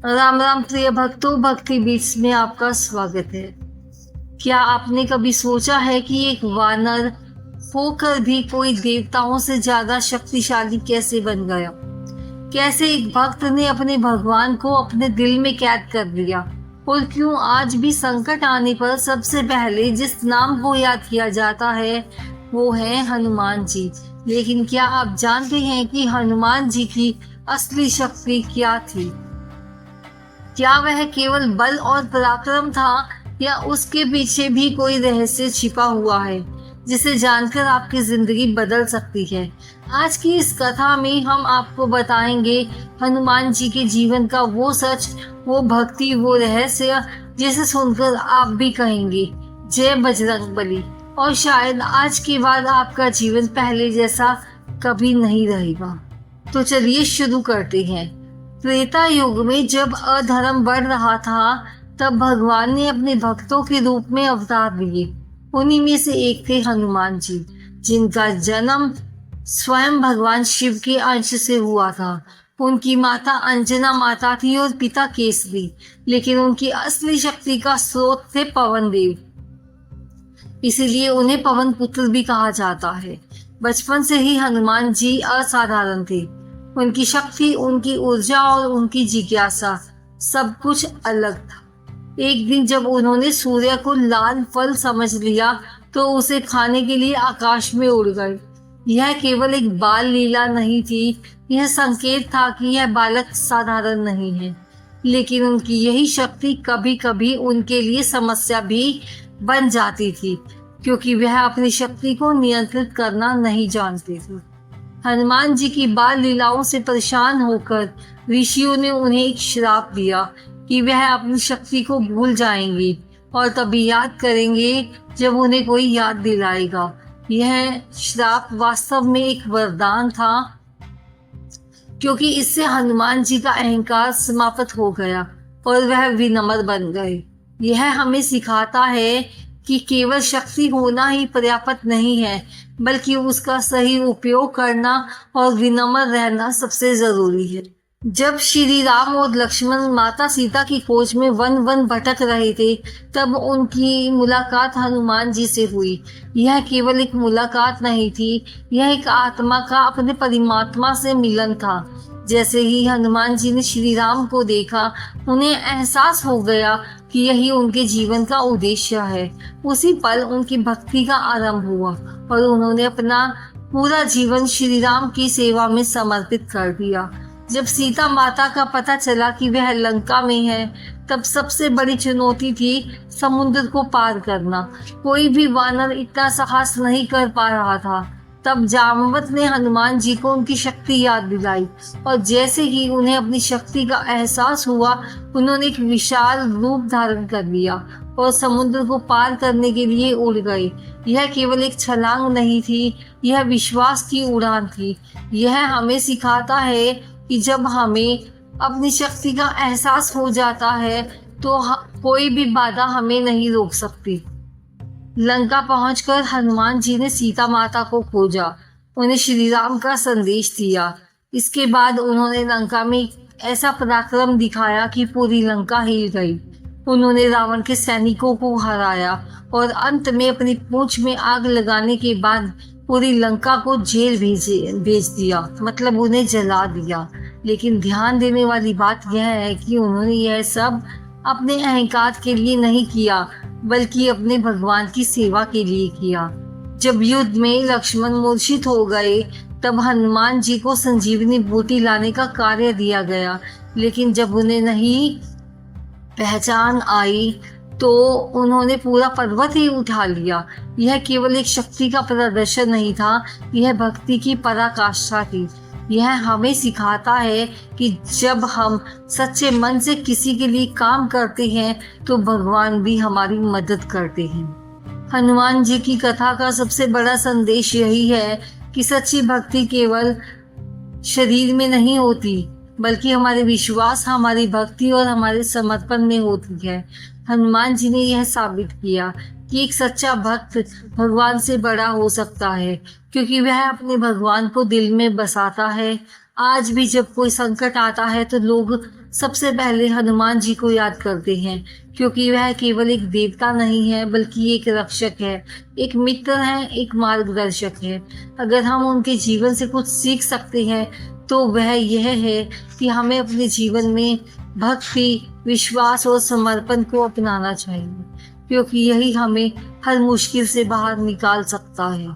राम राम प्रिय भक्तों, भक्ति बीट्स में आपका स्वागत है। क्या आपने कभी सोचा है कि एक वानर होकर भी कोई देवताओं से ज्यादा शक्तिशाली कैसे बन गया? कैसे एक भक्त ने अपने भगवान को अपने दिल में कैद कर लिया? और क्यों आज भी संकट आने पर सबसे पहले जिस नाम को याद किया जाता है वो है हनुमान जी। लेकिन क्या आप जानते हैं कि हनुमान जी की असली शक्ति क्या थी? क्या वह केवल बल और पराक्रम था या उसके पीछे भी कोई रहस्य छिपा हुआ है जिसे जानकर आपकी जिंदगी बदल सकती है? आज की इस कथा में हम आपको बताएंगे हनुमान जी के जीवन का वो सच, वो भक्ति, वो रहस्य जिसे सुनकर आप भी कहेंगे जय बजरंगबली। और शायद आज के बाद आपका जीवन पहले जैसा कभी नहीं रहेगा। तो चलिए शुरू करते हैं। त्रेता युग में जब अधर्म बढ़ रहा था तब भगवान ने अपने भक्तों के रूप में अवतार लिए। उन्हीं में से एक थे हनुमान जी, जिनका जन्म स्वयं भगवान शिव के अंश से हुआ था। उनकी माता अंजना माता थी और पिता केसरी, लेकिन उनकी असली शक्ति का स्रोत थे पवन देव, इसीलिए उन्हें पवन पुत्र भी कहा जाता है। बचपन से ही हनुमान जी असाधारण थे। उनकी शक्ति, उनकी ऊर्जा और उनकी जिज्ञासा सब कुछ अलग था। एक दिन जब उन्होंने सूर्य को लाल फल समझ लिया तो उसे खाने के लिए आकाश में उड़ गए। यह केवल एक बाल लीला नहीं थी, यह संकेत था कि यह बालक साधारण नहीं है। लेकिन उनकी यही शक्ति कभी कभी उनके लिए समस्या भी बन जाती थी, क्योंकि वह अपनी शक्ति को नियंत्रित करना नहीं जानते थे। हनुमान जी की बाल लीलाओं से परेशान होकर ऋषियों ने उन्हें एक श्राप दिया कि वह अपनी शक्ति को भूल जाएंगे और तभी याद करेंगे जब उन्हें कोई याद दिलाएगा। यह श्राप वास्तव में एक वरदान था, क्योंकि इससे हनुमान जी का अहंकार समाप्त हो गया और वह विनम्र बन गए। यह हमें सिखाता है कि केवल शक्ति होना ही पर्याप्त नहीं है, बल्कि उसका सही उपयोग करना और विनम्र रहना सबसे जरूरी है। जब श्री राम और लक्ष्मण माता सीता की खोज में वन वन भटक रहे थे तब उनकी मुलाकात हनुमान जी से हुई। यह केवल एक मुलाकात नहीं थी, यह एक आत्मा का अपने परमात्मा से मिलन था। जैसे ही हनुमान जी ने श्री राम को देखा, उन्हें एहसास हो गया कि यही उनके जीवन का उद्देश्य है। उसी पल उनकी भक्ति का आरंभ हुआ और उन्होंने अपना पूरा जीवन श्री राम की सेवा में समर्पित कर दिया। जब सीता माता का पता चला कि वह लंका में है, तब सबसे बड़ी चुनौती थी समुद्र को पार करना। कोई भी वानर इतना साहस नहीं कर पा रहा था। तब जामवंत ने हनुमान जी को उनकी शक्ति याद दिलाई और जैसे ही उन्हें अपनी शक्ति का एहसास हुआ, उन्होंने एक विशाल रूप धारण कर लिया और समुद्र को पार करने के लिए उड़ गए। यह केवल एक छलांग नहीं थी, यह विश्वास की उड़ान थी। यह हमें सिखाता है कि जब हमें अपनी शक्ति का एहसास हो जाता है तो कोई भी बाधा हमें नहीं रोक सकती। लंका पहुंचकर हनुमान जी ने सीता माता को खोजा, उन्हें श्री राम का संदेश दिया। इसके बाद उन्होंने लंका में ऐसा पराक्रम दिखाया कि पूरी लंका हिल गई। उन्होंने रावण के सैनिकों को हराया और अंत में अपनी पूंछ में आग लगाने के बाद पूरी लंका को जेल भेज दिया, मतलब उन्हें जला दिया। लेकिन ध्यान देने वाली बात यह है कि उन्होंने यह सब अपने अहंकार के लिए नहीं किया, बल्कि अपने भगवान की सेवा के लिए किया। जब युद्ध में लक्ष्मण मूर्छित हो गए तब हनुमान जी को संजीवनी बूटी लाने का कार्य दिया गया, लेकिन जब उन्हें नहीं पहचान आई तो उन्होंने पूरा पर्वत ही उठा लिया। यह केवल एक शक्ति का प्रदर्शन नहीं था, यह भक्ति की पराकाष्ठा थी। यह हमें सिखाता है कि जब हम सच्चे मन से किसी के लिए काम करते हैं तो भगवान भी हमारी मदद करते हैं। हनुमान जी की कथा का सबसे बड़ा संदेश यही है कि सच्ची भक्ति केवल शरीर में नहीं होती, बल्कि हमारे विश्वास, हमारी भक्ति और हमारे समर्पण में होती है। हनुमान जी ने यह साबित किया कि एक सच्चा भक्त भगवान से बड़ा हो सकता है, क्योंकि वह अपने भगवान को दिल में बसाता है। आज भी जब कोई संकट आता है तो लोग सबसे पहले हनुमान जी को याद करते हैं, क्योंकि वह केवल एक देवता नहीं है बल्कि एक रक्षक है, एक मित्र है, एक मार्गदर्शक है। अगर हम उनके जीवन से कुछ सीख सकते हैं तो वह यह है कि हमें अपने जीवन में भक्ति, विश्वास और समर्पण को अपनाना चाहिए, क्योंकि यही हमें हर मुश्किल से बाहर निकाल सकता है।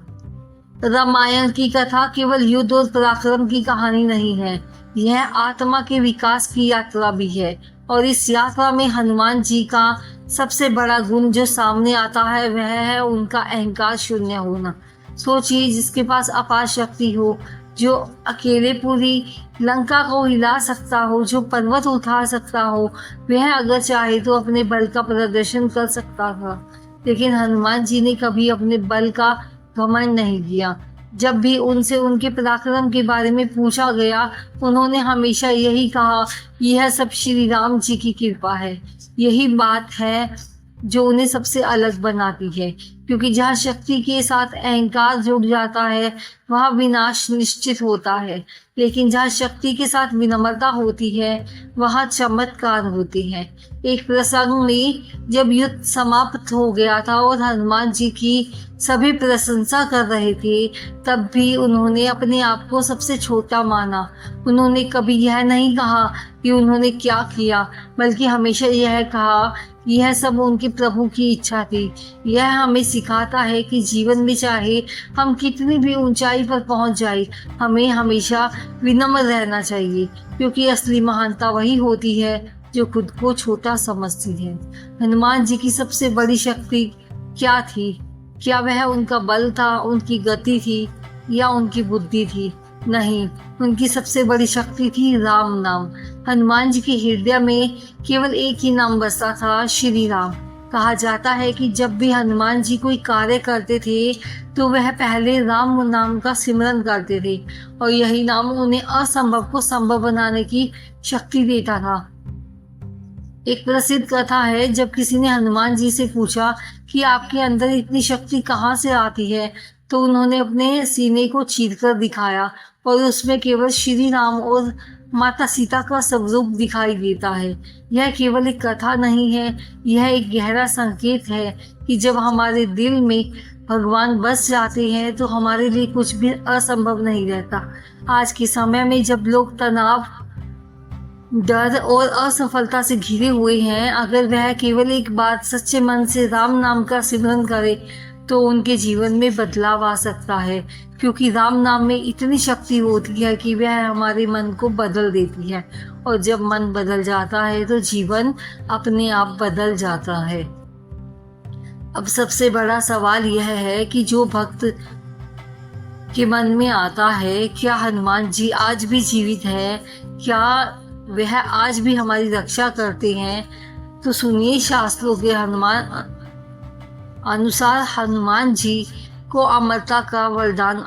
रामायण की कथा केवल युद्ध और पराक्रम की कहानी नहीं है, यह आत्मा के विकास की यात्रा भी है। और इस यात्रा में हनुमान जी का सबसे बड़ा गुण जो सामने आता है वह है उनका अहंकार शून्य होना। सोचिए, जिसके पास अपार शक्ति हो, जो अकेले पूरी लंका को हिला सकता हो, जो पर्वत उठा सकता हो, वह अगर चाहे तो अपने बल का प्रदर्शन कर सकता था। लेकिन हनुमान जी ने कभी अपने बल का घमंड नहीं किया। जब भी उनसे उनके पराक्रम के बारे में पूछा गया, उन्होंने हमेशा यही कहा, यह सब श्री राम जी की कृपा है। यही बात है जो उन्हें सबसे अलग बनाती है, क्योंकि जहाँ शक्ति के साथ अहंकार जुड़ जाता है वहाँ विनाश निश्चित होता है, लेकिन जहाँ शक्ति के साथ विनम्रता होती है वहाँ चमत्कार होते हैं। एक प्रसंग में जब युद्ध समाप्त हो गया था और हनुमान जी की सभी प्रशंसा कर रहे थे, तब भी उन्होंने अपने आप को सबसे छोटा माना। उन्होंने कभी यह नहीं कहा कि उन्होंने क्या किया, बल्कि हमेशा यह कहा यह सब उनके प्रभु की इच्छा थी। यह हमें सिखाता है कि जीवन में चाहे हम कितनी भी ऊंचाई पर पहुंच जाए, हमें हमेशा विनम्र रहना चाहिए, क्योंकि असली महानता वही होती है जो खुद को छोटा समझती है। हनुमान जी की सबसे बड़ी शक्ति क्या थी? क्या वह उनका बल था, उनकी गति थी या उनकी बुद्धि थी? नहीं, उनकी सबसे बड़ी शक्ति थी राम नाम। हनुमान जी के हृदय में केवल एक ही नाम बसता था, श्री राम। कहा जाता है कि जब भी हनुमान जी कोई कार्य करते थे तो वह पहले राम नाम का सिमरन करते थे, और यही नाम उन्हें असंभव को संभव बनाने की शक्ति देता था। एक प्रसिद्ध कथा है, जब किसी ने हनुमान जी से पूछा कि आपके अंदर इतनी शक्ति कहाँ से आती है, तो उन्होंने अपने सीने को चीरकर दिखाया और उसमें केवल श्री राम और माता सीता का स्वरूप दिखाई देता है। यह केवल एक कथा नहीं है, यह एक गहरा संकेत है कि जब हमारे दिल में भगवान बस जाते हैं तो हमारे लिए कुछ भी असंभव नहीं रहता। आज के समय में जब लोग तनाव, डर और असफलता से घिरे हुए हैं, अगर वह केवल एक बार सच्चे मन से राम नाम का सिमरन करे तो उनके जीवन में बदलाव आ सकता है, क्योंकि राम नाम में इतनी शक्ति होती है कि वह हमारे मन को बदल देती है, और जब मन बदल जाता है तो जीवन अपने आप बदल जाता है। अब सबसे बड़ा सवाल यह है कि जो भक्त के मन में आता है, क्या हनुमान जी आज भी जीवित है? क्या वह आज भी हमारी रक्षा करते हैं? तो सुनिए, शास्त्रों के अनुसार हनुमान जी को अमरता का वरदान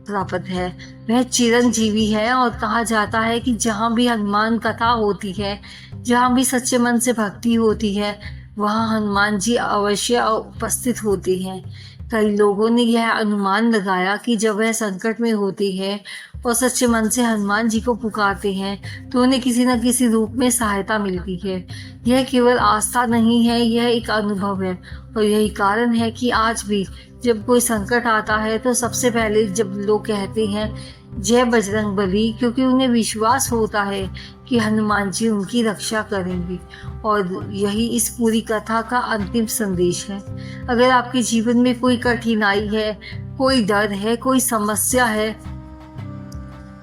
प्राप्त है। वह चिरंजीवी है, और कहा जाता है कि जहाँ भी हनुमान कथा होती है, जहाँ भी सच्चे मन से भक्ति होती है, वहाँ हनुमान जी अवश्य उपस्थित होते हैं। कई लोगों ने यह अनुमान लगाया कि जब वह संकट में होते हैं और सच्चे मन से हनुमान जी को पुकारते हैं तो उन्हें किसी न किसी रूप में सहायता मिलती है। यह केवल आस्था नहीं है, यह एक अनुभव है, और यही कारण है कि आज भी जब कोई संकट आता है तो सबसे पहले जब लोग कहते हैं जय बजरंग बली, क्योंकि उन्हें विश्वास होता है कि हनुमान जी उनकी रक्षा करेंगे। और यही इस पूरी कथा का अंतिम संदेश है। अगर आपके जीवन में कोई कठिनाई है, कोई डर है, कोई समस्या है,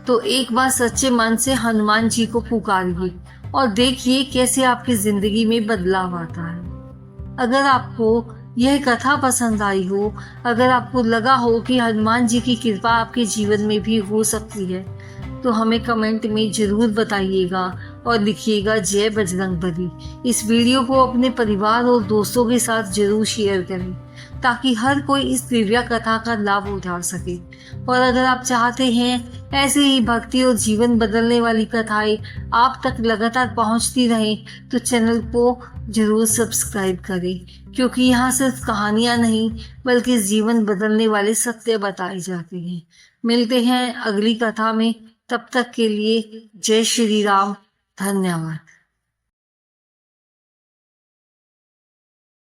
तो एक बार सच्चे मन से हनुमान जी को पुकारिए और देखिए कैसे आपकी जिंदगी में बदलाव आता है। अगर आपको यह कथा पसंद आई हो, अगर आपको लगा हो कि हनुमान जी की कृपा आपके जीवन में भी हो सकती है, तो हमें कमेंट में ज़रूर बताइएगा और लिखिएगा जय बजरंग बली। इस वीडियो को अपने परिवार और दोस्तों के साथ जरूर शेयर करें, ताकि हर कोई इस दिव्य कथा का लाभ उठा सके। और अगर आप चाहते हैं ऐसे ही भक्ति और जीवन बदलने वाली कथाएं आप तक लगातार पहुंचती रहें, तो चैनल को जरूर सब्सक्राइब करें, क्योंकि यहाँ सिर्फ कहानियाँ नहीं बल्कि जीवन बदलने वाले सत्य बताए जाते हैं। मिलते हैं अगली कथा में, तब तक के लिए जय श्री राम। धन्यवाद।